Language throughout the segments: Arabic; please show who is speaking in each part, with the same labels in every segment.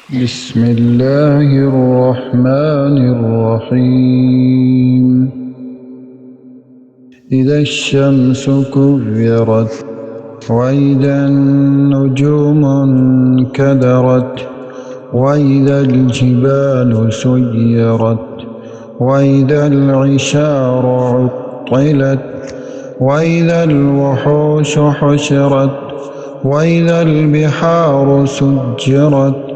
Speaker 1: بسم الله الرحمن الرحيم. إذا الشمس كورت وإذا النجوم انكدرت وإذا الجبال سيرت وإذا العشار عطلت وإذا الوحوش حشرت وإذا البحار سجرت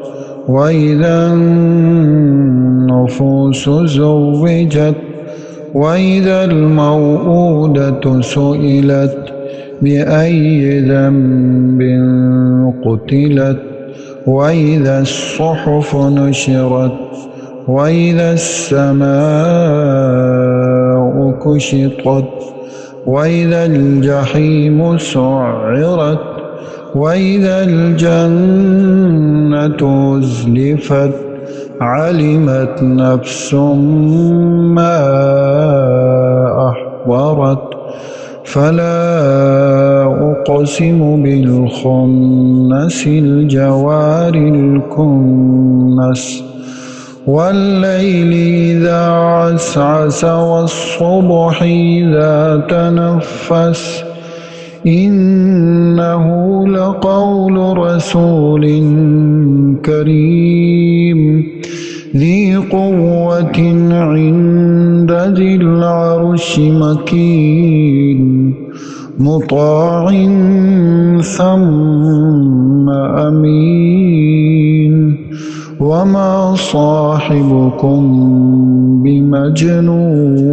Speaker 1: وإذا النفوس زوجت وإذا الموءودة سئلت بأي ذنب قتلت وإذا الصحف نشرت وإذا السماء كشطت وإذا الجحيم سعرت وإذا الجنة أزلفت علمت نفس ما أحضرت فلا أقسم بالخنس الجوار الكنس والليل إذا عسعس والصبح إذا تنفس إنه لقول رسول كريم ذي قوة عند ذي العرش مكين مطاع ثم أمين وما صاحبكم بمجنون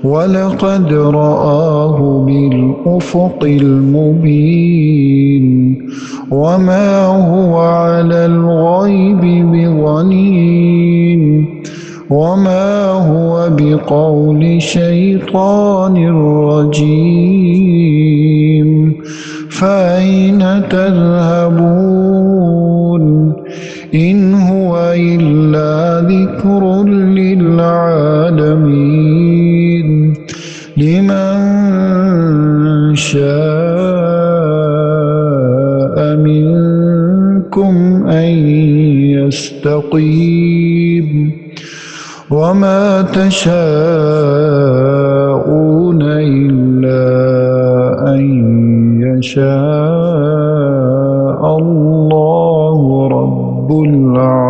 Speaker 1: ولقد رآه بالأفق المبين وما هو على الغيب بضنين وما هو بقول شيطان رجيم فأين تذهبون إن هو إلا ذكر للعالمين لمن شاء منكم أن يستقيم وما تشاءون إلا أن يشاء الله رب العالمين.